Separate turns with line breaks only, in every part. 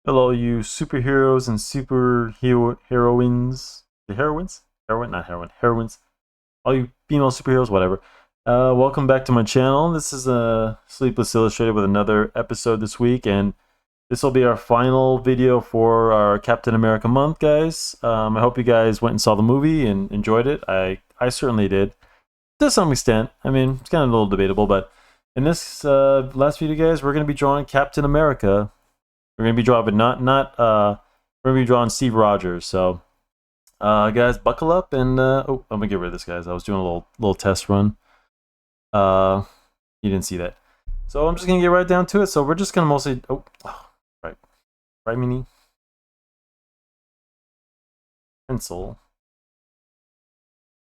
Hello, you superheroes and heroines. The heroines? Heroine, not heroine. Heroines. All you female superheroes, whatever. Welcome back to my channel. This is Sleepless Illustrated with another episode this week, and this will be our final video for our Captain America month, guys. I hope you guys went and saw the movie and enjoyed it. I certainly did, to some extent. I mean, it's kind of a little debatable, but in this last video, guys, we're going to be drawing Captain America. We're gonna be drawing we're gonna be drawing Steve Rogers. So guys, buckle up and oh, I'm gonna get rid of this, guys. I was doing a little test run. Uh you didn't see that. So I'm just gonna get right down to it. So we're just gonna mostly right mini pencil.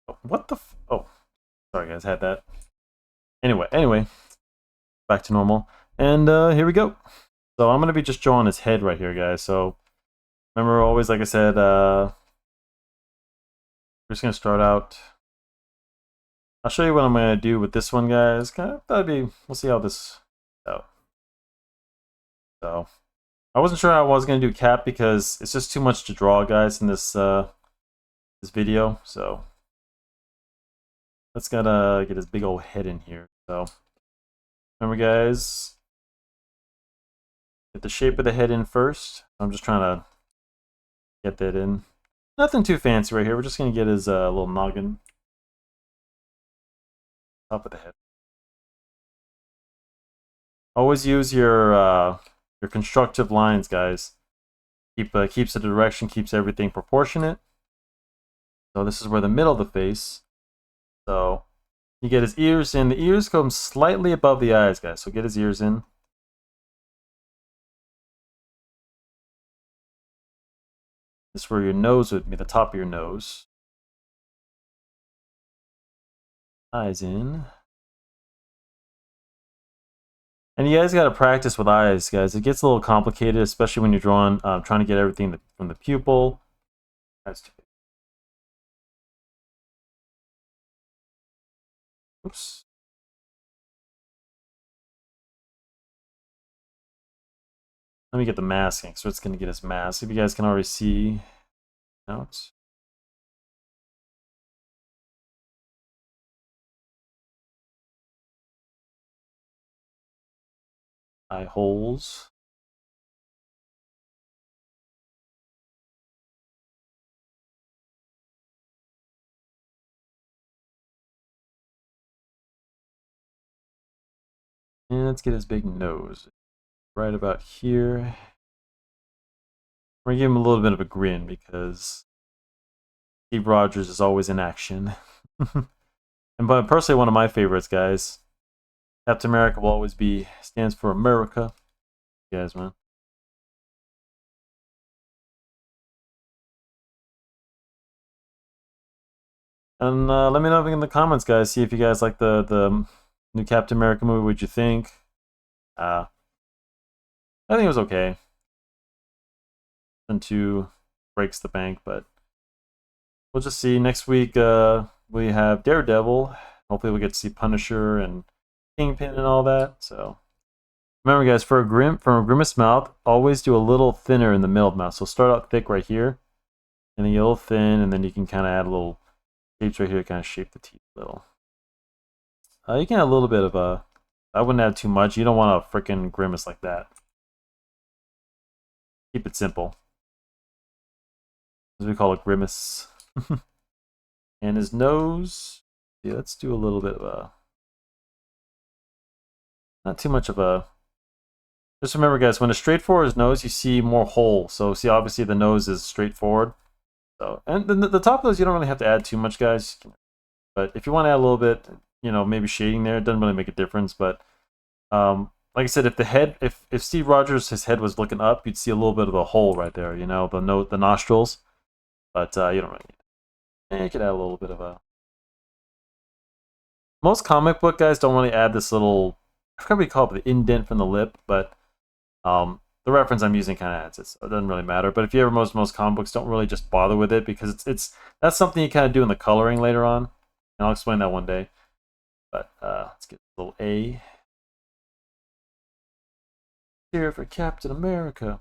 Oh, what the oh, sorry guys, had that. Anyway, back to normal. And here we go. So I'm gonna be just drawing his head right here, guys. So remember, always, like I said, we're just gonna start out. I'll show you what I'm gonna do with this one, guys. We'll see how this out. So I wasn't sure how I was gonna do Cap because it's just too much to draw, guys, in this this video. So let's gotta get his big old head in here. So remember, guys, get the shape of the head in first. I'm just trying to get that in. Nothing too fancy right here. We're just gonna get his little noggin. Top of the head. Always use your constructive lines, guys. Keeps the direction, keeps everything proportionate. So this is where the middle of the face. So you get his ears in. The ears come slightly above the eyes, guys. So get his ears in. This is where your nose would be, the top of your nose. Eyes in. And you guys got to practice with eyes, guys. It gets a little complicated, especially when you're drawing, trying to get everything from the pupil. That's too big. Oops. Let me get the masking, so it's going to get his mask. If you guys can already see, out. Eye holes. And let's get his big nose. Right about here. We're going to give him a little bit of a grin because Steve Rogers is always in action. And but personally, one of my favorites, guys. Captain America will always be, stands for America. You guys, man. And let me know in the comments, guys. See if you guys like the new Captain America movie. What'd you think? I think it was okay. And 2 breaks the bank, but we'll just see. Next week we have Daredevil. Hopefully we'll get to see Punisher and Kingpin and all that. So remember, guys, for a grimace mouth, always do a little thinner in the middle of the mouth. So start out thick right here, and then get a little thin, and then you can kind of add a little shapes right here to kind of shape the teeth a little. You can add a little bit of a. I wouldn't add too much. You don't want a freaking grimace like that. Keep it simple. As we call it, grimace. And his nose. Yeah, let's do a little bit of a. Not too much of a. Just remember, guys, when a straightforward nose, you see more hole. So see, obviously the nose is straightforward. So, and the top of those, you don't really have to add too much, guys. But if you want to add a little bit, you know, maybe shading there, it doesn't really make a difference. But like I said, if the head, if Steve Rogers, his head was looking up, you'd see a little bit of a hole right there, you know, the nostrils. But you don't really need it. And you could add a little bit of a. Most comic book guys don't really add this little, I forgot what we call it, the indent from the lip, but the reference I'm using kind of adds it, so it doesn't really matter. But if you ever most comic books, don't really just bother with it because it's that's something you kind of do in the coloring later on, and I'll explain that one day. But let's get a little A here for Captain America.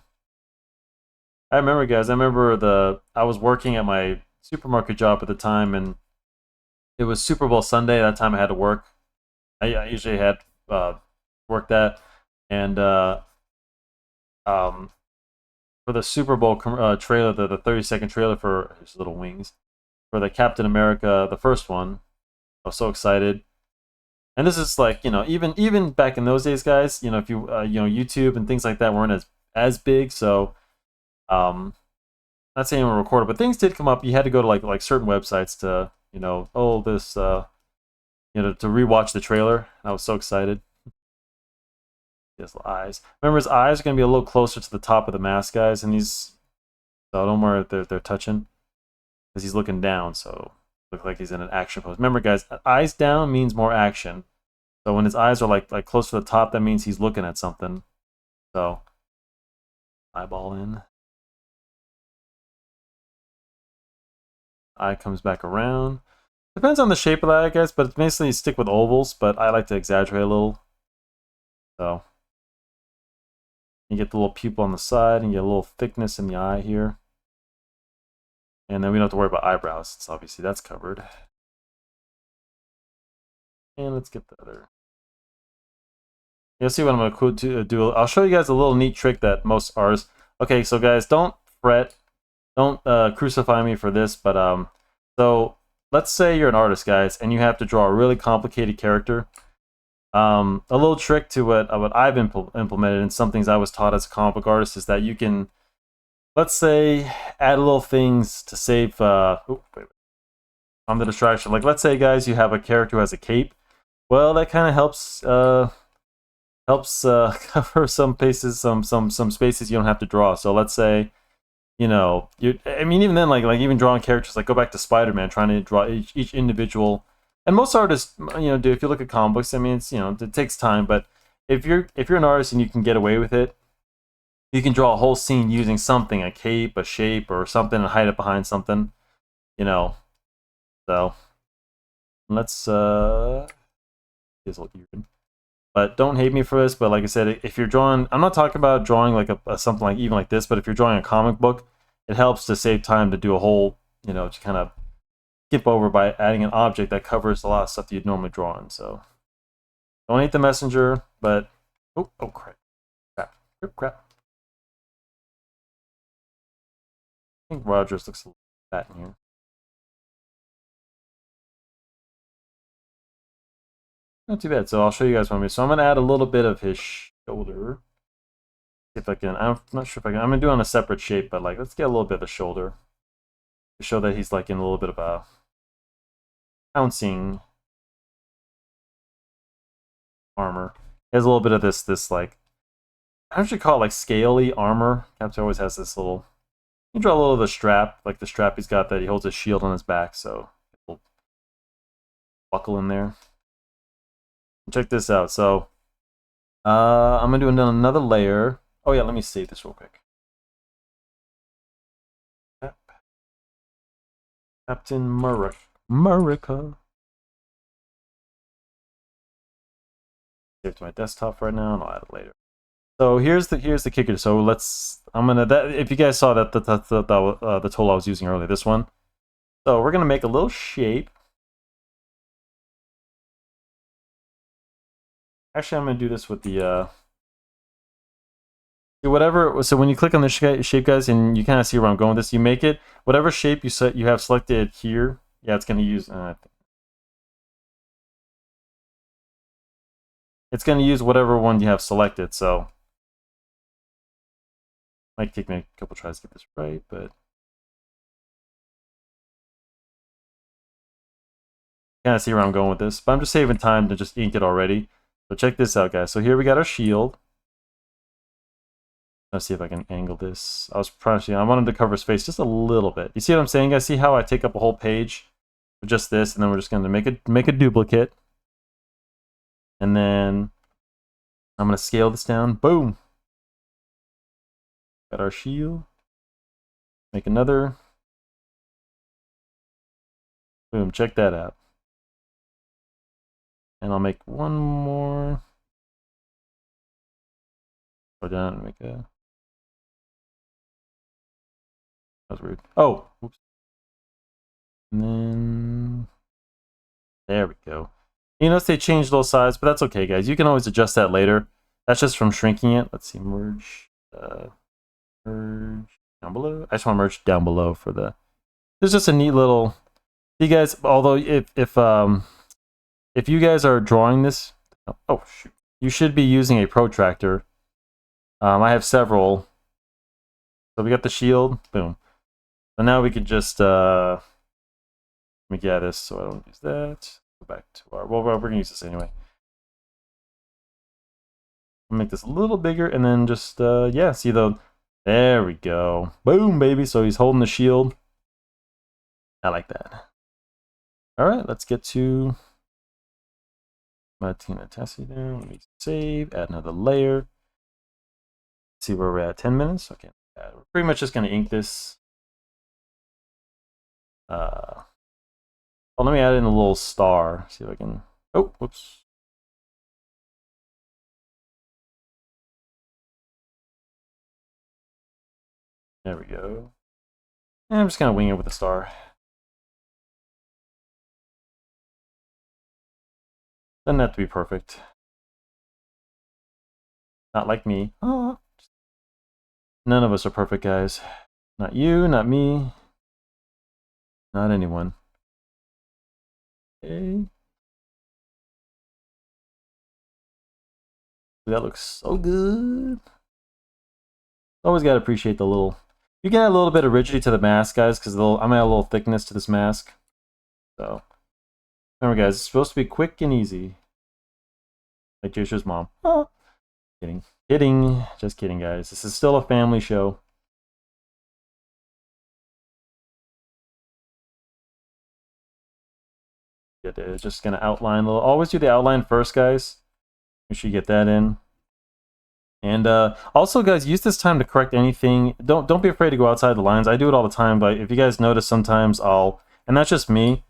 I remember, guys. I remember I was working at my supermarket job at the time, and it was Super Bowl Sunday. That time I had to work. I usually had uh, worked that, and um, for the Super Bowl trailer, the 30-second trailer for his little wings for the Captain America, the first one. I was so excited. And this is like, even back in those days, guys, if you YouTube and things like that weren't as big, so not saying we record it, but things did come up. You had to go to like certain websites to, oh, this to rewatch the trailer. I was so excited. His eyes. Remember, his eyes are gonna be a little closer to the top of the mask, guys, and so don't worry if they're touching, because he's looking down, so look like he's in an action pose. Remember, guys, eyes down means more action. So when his eyes are like close to the top, that means he's looking at something. So eyeball in. Eye comes back around. Depends on the shape of the eye, I guess, but it's basically stick with ovals, but I like to exaggerate a little. So you get the little pupil on the side, and you get a little thickness in the eye here. And then we don't have to worry about eyebrows. It's obviously that's covered. And let's get the other. You'll see what I'm going to do. I'll show you guys a little neat trick that most artists... Okay, so guys, don't fret. Don't crucify me for this, but so let's say you're an artist, guys, and you have to draw a really complicated character. A little trick to what I've implemented, and some things I was taught as a comic book artist, is that you can, let's say, add little things to save... I'm the distraction. Like, let's say, guys, you have a character who has a cape. Well, that kind of helps cover some spaces, some spaces you don't have to draw. So let's say, I mean, even then, like even drawing characters, like go back to Spider-Man, trying to draw each individual. And most artists, do. If you look at comic books, I mean, it's it takes time. But if you're an artist and you can get away with it, you can draw a whole scene using something, a cape, a shape, or something, and hide it behind something. So let's but don't hate me for this. But like I said, if you're drawing, I'm not talking about drawing like a something like even like this, but if you're drawing a comic book, it helps to save time to do a whole, to kind of skip over by adding an object that covers a lot of stuff that you'd normally draw on. So don't hate the messenger, but oh crap. I think Rogers looks a little fat in here. Not too bad. So I'll show you guys what I mean. So I'm gonna add a little bit of his shoulder. See if I can. I'm not sure if I can. I'm gonna do it on a separate shape, but like let's get a little bit of the shoulder to show that he's like in a little bit of a pouncing armor. He has a little bit of this like, I actually call it like scaly armor. Captain always has this little. You draw a little of the strap, like the strap he's got that he holds his shield on his back, so it'll buckle in there. Check this out. So I'm gonna do another layer. Oh yeah, let me save this real quick. Captain America. Save it to my desktop right now, and I'll add it later. So here's the kicker. So if you guys saw that the tool I was using earlier, this one. So we're gonna make a little shape. Actually, I'm gonna do this with the whatever. So when you click on the shape, guys, and you kind of see where I'm going with this, you make it whatever shape you have selected here. Yeah, it's gonna use. It's gonna use whatever one you have selected. So might take me a couple tries to get this right, but kind of see where I'm going with this. But I'm just saving time to just ink it already. So check this out, guys. So here we got our shield. Let's see if I can angle this. I wanted to cover his face just a little bit. You see what I'm saying, guys? See how I take up a whole page for just this, and then we're just going to make a duplicate. And then I'm going to scale this down. Boom. Got our shield. Make another. Boom. Check that out. And I'll make one more. Go down and make a. was weird. Oh, whoops. And then there we go. You notice they changed those size, but that's okay, guys. You can always adjust that later. That's just from shrinking it. Let's see, merge, merge down below. I just want to merge down below for the. There's just a neat little. You guys, although if you guys are drawing this, oh shoot, you should be using a protractor. I have several. So we got the shield, boom. So now we could just let me get this so I don't use that. Go back to our, well, we're gonna use this anyway. I'll make this a little bigger and then just, yeah, see there we go. Boom, baby. So he's holding the shield. I like that. All right, let's get to Martina Tassi down. Let me save, add another layer. Let's see where we're at, 10 minutes? Okay, we're pretty much just gonna ink this. Oh, let me add in a little star. See if I can, oh, whoops. There we go. And I'm just gonna wing it with a star. Doesn't have to be perfect. Not like me. Oh. None of us are perfect, guys. Not you, not me, not anyone. Okay. That looks so good. Always gotta appreciate the little. You can add a little bit of rigidity to the mask, guys, because I'm gonna add a little thickness to this mask. So remember, guys, it's supposed to be quick and easy. Like Jayster's mom. Oh. Kidding. Kidding. Just kidding, guys. This is still a family show. Just gonna outline a little. Always do the outline first, guys. Make sure you get that in. And also, guys, use this time to correct anything. Don't be afraid to go outside the lines. I do it all the time, but if you guys notice, sometimes and that's just me.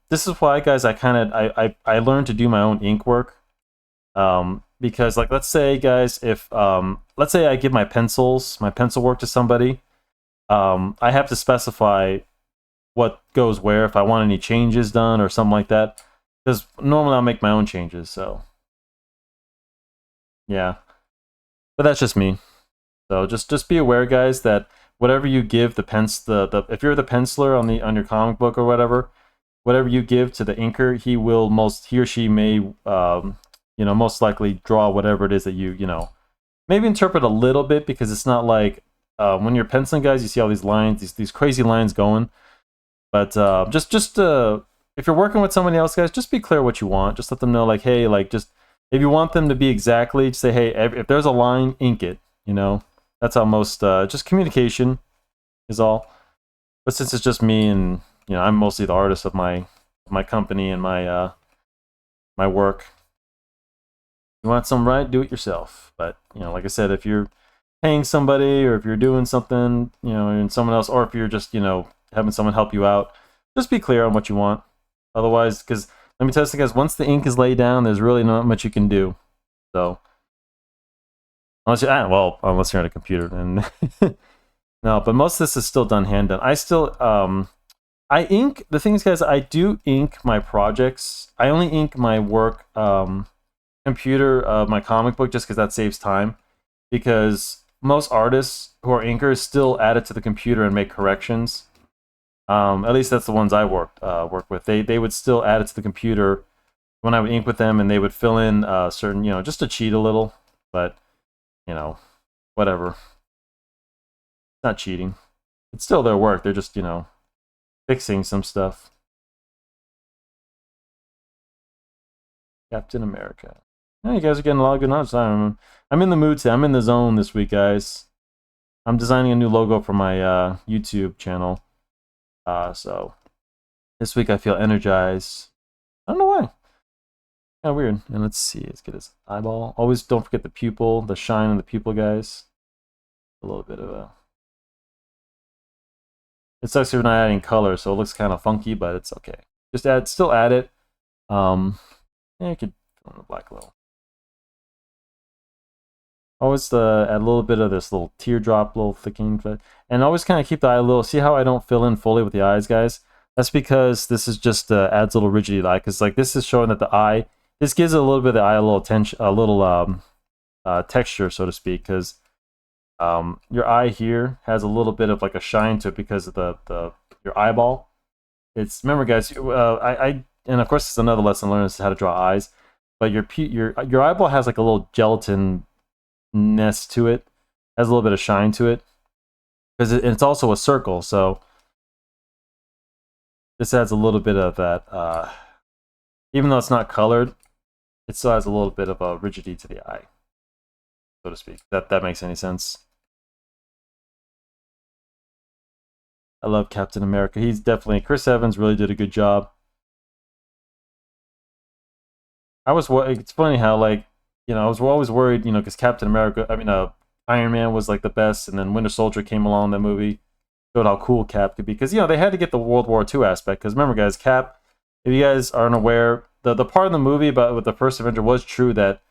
This is why, guys, I learned to do my own ink work. Because, like, let's say, guys, if let's say I give my pencil work to somebody, I have to specify what goes where if I want any changes done or something like that. Because normally I'll make my own changes, so yeah. But that's just me. So just be aware, guys, that whatever you give the if you're the penciler on your comic book or whatever you give to the inker, he or she may most likely draw whatever it is that you maybe interpret a little bit, because it's not like when you're penciling, guys, you see all these lines, these crazy lines going. But just if you're working with somebody else, guys, just be clear what you want. Just let them know, like, hey, like, just if you want them to be exactly, just say, hey, if there's a line, ink it. That's how most just communication is all. But since it's just me, and I'm mostly the artist of my company and my my work. You want something right, do it yourself. But like I said, if you're paying somebody, or if you're doing something, and someone else, or if you're just having someone help you out, just be clear on what you want. Otherwise, because let me tell you guys, once the ink is laid down, there's really not much you can do. So unless you're on a computer, then no. But most of this is still done hand done. I still I ink. The thing is, guys, I do ink my projects. I only ink my work computer, my comic book, just because that saves time. Because most artists who are inkers still add it to the computer and make corrections. At least that's the ones I work with. They would still add it to the computer when I would ink with them, and they would fill in certain, just to cheat a little. But whatever. It's not cheating. It's still their work. They're just fixing some stuff. Captain America. Yeah, you guys are getting a lot of good knowledge. I'm in the mood today. I'm in the zone this week, guys. I'm designing a new logo for my YouTube channel. So this week I feel energized. I don't know why. Kind of weird. And let's see. Let's get his eyeball. Always don't forget the pupil, the shine on the pupil, guys. A little bit of a. It sucks if you're not adding color, so it looks kind of funky, but it's okay. Just still add it. Yeah, you could fill in the black a little. Always add a little bit of this little teardrop, little thickening, and always kind of keep the eye a little. See how I don't fill in fully with the eyes, guys? That's because this is just adds a little rigidity to the eye. Because like this is showing that the eye, this gives a little bit of the eye a little tension, a little texture, so to speak. Because your eye here has a little bit of like a shine to it because of your eyeball. It's remember, guys. And of course, it's another lesson learned is how to draw eyes. But your eyeball has like a little gelatin ness to it, has a little bit of shine to it, because it's also a circle. So this adds a little bit of that. Even though it's not colored, it still has a little bit of a rigidity to the eye, so to speak. That makes any sense. I love Captain America. He's definitely Chris Evans really did a good job. It's funny how like I was always worried because Captain America, Iron Man was like the best, and then Winter Soldier came along in that movie, showed how cool Cap could be, because they had to get the World War II aspect. Because remember, guys, Cap, if you guys aren't aware, the part of the movie about with the first Avenger was true that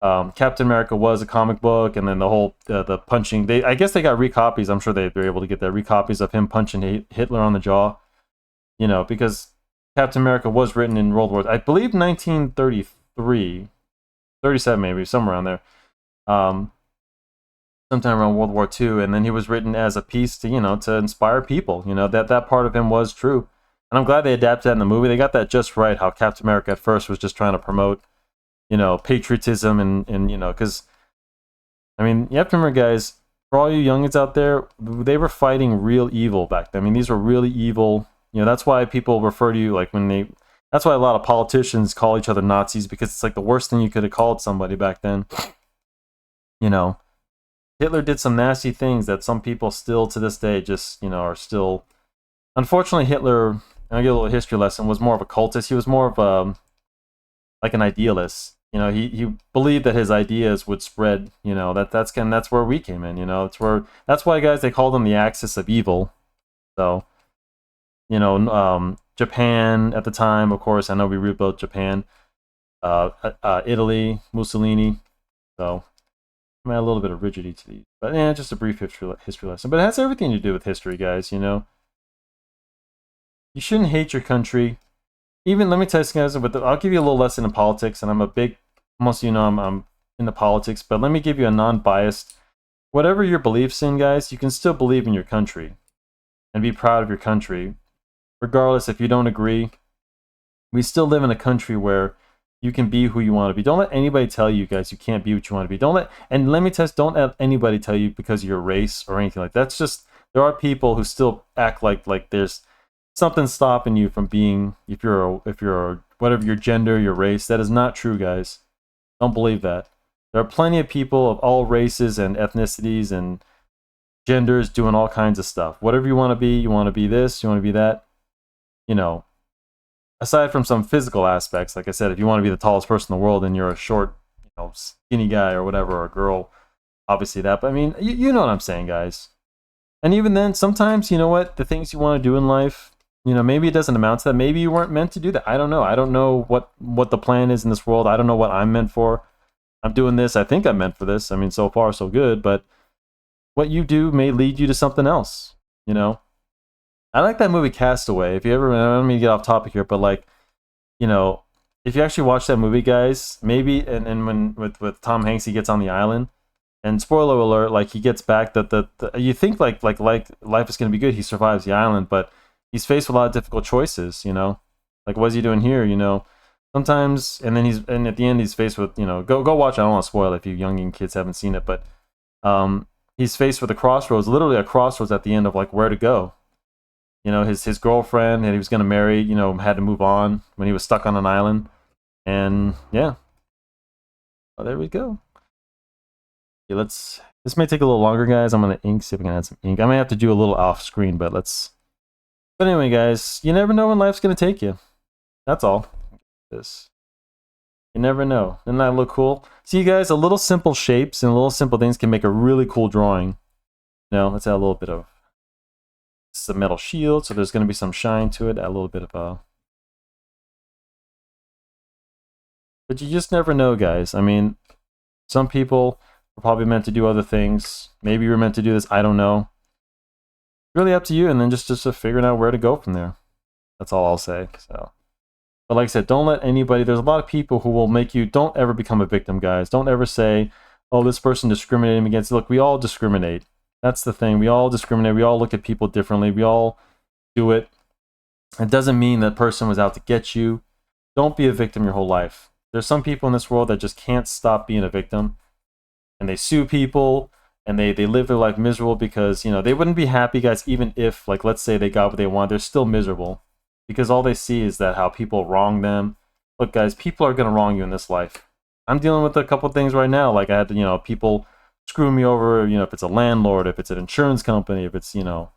Captain America was a comic book, and then the whole the punching. I guess they got recopies. I'm sure they were able to get that recopies of him punching Hitler on the jaw. Because Captain America was written in World War, I believe, 1933, 37 maybe, somewhere around there. Sometime around World War II, and then he was written as a piece to to inspire people. That part of him was true, and I'm glad they adapted that in the movie. They got that just right. How Captain America at first was just trying to promote patriotism and because you have to remember, guys, for all you youngins out there, they were fighting real evil back then. These were really evil. That's why people refer to you like that's why a lot of politicians call each other Nazis, because it's like the worst thing you could have called somebody back then. Hitler did some nasty things that some people still to this day just, are still. Unfortunately, Hitler, and I'll give a little history lesson, was more of a cultist. He was more of like an idealist. He believed that his ideas would spread. That's where we came in. That's why, guys, they called him the axis of evil. So, Japan at the time, of course, I know we rebuilt Japan. Italy, Mussolini. So add a little bit of rigidity to these, but just a brief history lesson. But it has everything to do with history, guys. You shouldn't hate your country. Even let me tell you guys, I'll give you a little lesson in politics, and most of you know I'm into politics, but let me give you a non-biased. Whatever your beliefs in, guys, you can still believe in your country and be proud of your country, regardless if you don't agree. We still live in a country where you can be who you want to be. Don't let anybody tell you, guys, you can't be what you want to be. Don't let anybody tell you because of your race or anything like that. That's just, there are people who still act like there's something stopping you from being, if you're whatever your gender, your race. That is not true, guys. Don't believe that. There are plenty of people of all races and ethnicities and genders doing all kinds of stuff. Whatever you want to be this, you want to be that. Aside from some physical aspects, like I said, if you want to be the tallest person in the world and you're a short, skinny guy or whatever, or a girl, obviously that. But you know what I'm saying, guys. And even then, sometimes, the things you want to do in life, maybe it doesn't amount to that. Maybe you weren't meant to do that. I don't know. I don't know what the plan is in this world. I don't know what I'm meant for. I'm doing this. I think I'm meant for this. So far, so good. But what you do may lead you to something else, I like that movie Castaway. If you ever, I don't mean to get off topic here, but if you actually watch that movie, guys, maybe, and when with Tom Hanks, he gets on the island, and spoiler alert, like he gets back, you think like life is gonna be good. He survives the island, but he's faced with a lot of difficult choices. Like what is he doing here? Sometimes, and at the end he's faced with go watch. I don't want to spoil it if you young kids haven't seen it, but he's faced with a crossroads, literally a crossroads at the end of like where to go. His girlfriend that he was going to marry, had to move on when he was stuck on an island. And yeah. Well, there we go. Okay, this may take a little longer, guys. I'm going to see if I can add some ink. I may have to do a little off screen, but anyway, guys, you never know when life's going to take you. That's all. You never know. Doesn't that look cool? See, guys, a little simple shapes and little simple things can make a really cool drawing. Let's add a little bit of. It's a metal shield, so there's going to be some shine to it. Add a little bit of a. But you just never know, guys. Some people, We're probably meant to do other things. Maybe you're meant to do this. I don't know. Really up to you, and then just figuring out where to go from there. That's all I'll say. So, but like I said, don't let anybody. There's a lot of people who will make you. Don't ever become a victim, guys. Don't ever say, "Oh, this person discriminated me against." Look, we all discriminate. That's the thing. We all discriminate. We all look at people differently. We all do it. It doesn't mean that person was out to get you. Don't be a victim your whole life. There's some people in this world that just can't stop being a victim, and they sue people, and they live their life miserable because, you know, they wouldn't be happy, guys, even if, like, let's say they got what they want. They're still miserable because all they see is that how people wrong them. Look, guys, people are going to wrong you in this life. I'm dealing with a couple things right now. Like, I had to, you know, people screw me over, you know, if it's a landlord, if it's an insurance company, if it's, you know.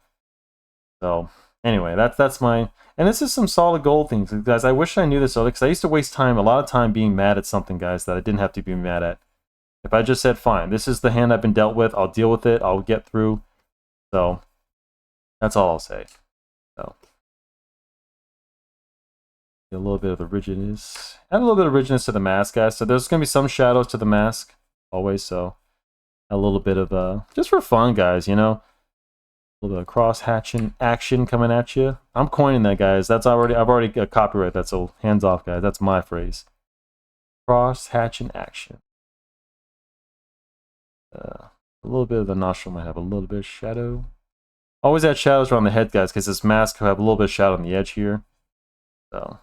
So anyway, that's my, and this is some solid gold things, guys. I wish I knew this earlier because I used to waste time, a lot of time, being mad at something, guys, that I didn't have to be mad at. If I just said, fine, this is the hand I've been dealt with, I'll deal with it, I'll get through. So that's all I'll say. So a little bit of the rigidness, add a little bit of rigidness to the mask, guys. So there's gonna be some shadows to the mask always. So a little bit of just for fun, guys, you know. A little bit of cross-hatching action coming at you. I'm coining that, guys. That's already, I've already got copyright that, so hands off, guys. That's my phrase. Cross-hatching action. A little bit of the nostril might have a little bit of shadow. Always add shadows around the head, guys, because this mask will have a little bit of shadow on the edge here. So.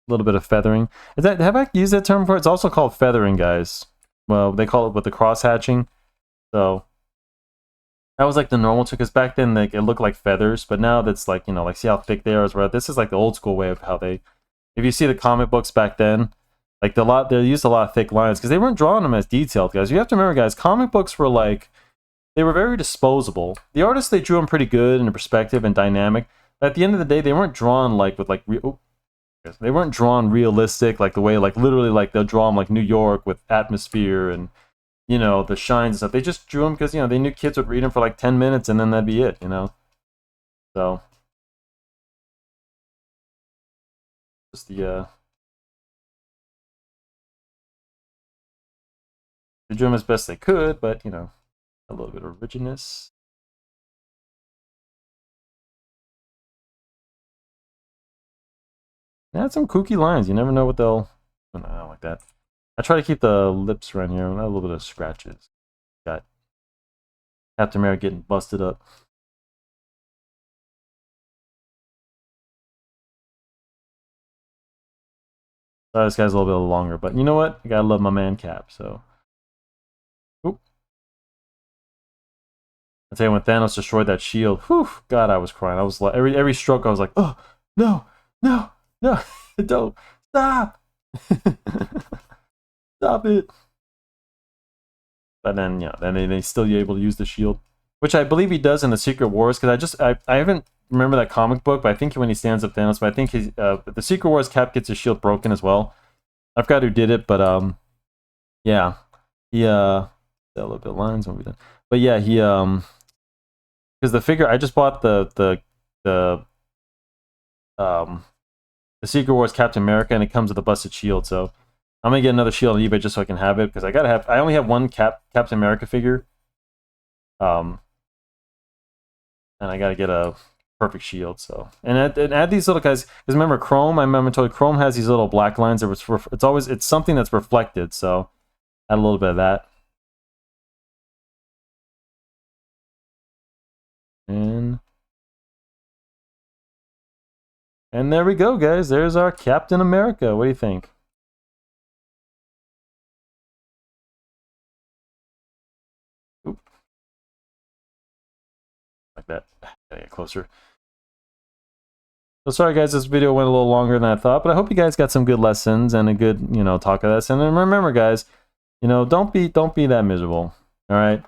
A little bit of feathering. Is that, have I used that term before? It's also called feathering, guys. Well, they call it with the cross hatching. So that was like the normal trick, because back then like it looked like feathers, but now that's like, you know, like see how thick they are as well. This is like the old school way of how they, if you see the comic books back then, like they used a lot of thick lines because they weren't drawing them as detailed, guys. You have to remember, guys, comic books were like, they were very disposable. The artists, they drew them pretty good in perspective and dynamic. But at the end of the day, they weren't drawn like with like they weren't drawn realistic, like the way, like literally, like they'll draw them like New York with atmosphere and, you know, the shines and stuff. They just drew them because, you know, they knew kids would read them for like 10 minutes and then that'd be it, you know. So just they drew them as best they could, but, you know, a little bit of rigidness. Add some kooky lines. You never know what they'll. Oh, no, I don't like that. I try to keep the lips around here. A little bit of scratches. Got Captain America getting busted up. Sorry, this guy's a little bit longer, but you know what? I gotta love my man Cap. So, oop. I tell you, when Thanos destroyed that shield, whew, God, I was crying. I was like, every stroke, I was like, oh no, no, no, don't stop, stop it. But then, yeah, then they still able to use the shield, which I believe he does in the Secret Wars. Because I haven't remember that comic book, but I think when he stands up Thanos, but I think he's the Secret Wars, Cap gets his shield broken as well. I forgot who did it, but yeah, he a little bit of lines when we done. But yeah, he because the figure, I just bought the Secret Wars Captain America, and it comes with a busted shield, so I'm gonna get another shield on eBay just so I can have it, because I only have one Captain America figure, and I gotta get a perfect shield. So and add these little guys, because remember Chrome, I told you Chrome has these little black lines that it's something that's reflected, so add a little bit of that. And there we go, guys. There's our Captain America. What do you think? Oop. Like that. Gotta get closer. So sorry, guys. This video went a little longer than I thought, but I hope you guys got some good lessons and a good, you know, talk of this. And remember, guys, you know, don't be that miserable. All right.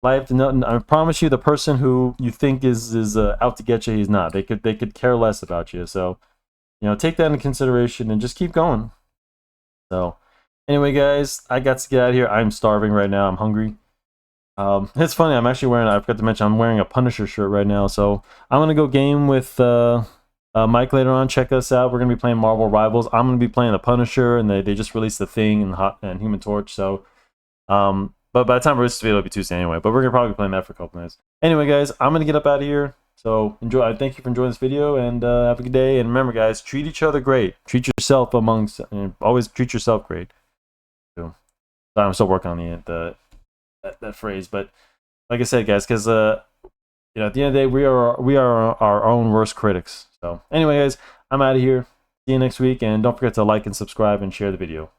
Life. No, I promise you, the person who you think is out to get you, he's not. They could care less about you. So, you know, take that into consideration and just keep going. So, anyway, guys, I got to get out of here. I'm starving right now. I'm hungry. It's funny. I'm actually wearing. I forgot to mention. I'm wearing a Punisher shirt right now. So I'm gonna go game with Mike later on. Check us out. We're gonna be playing Marvel Rivals. I'm gonna be playing the Punisher, and they just released the Thing and Human Torch. So but by the time we're this video, it'll be Tuesday anyway. But we're gonna probably be playing that for a couple minutes. Anyway, guys, I'm gonna get up out of here. So enjoy. Thank you for enjoying this video, and have a good day. And remember, guys, treat each other great. Treat yourself always treat yourself great. So I'm still working on that phrase, but like I said, guys, because at the end of the day, we are our own worst critics. So anyway, guys, I'm out of here. See you next week, and don't forget to like and subscribe and share the video.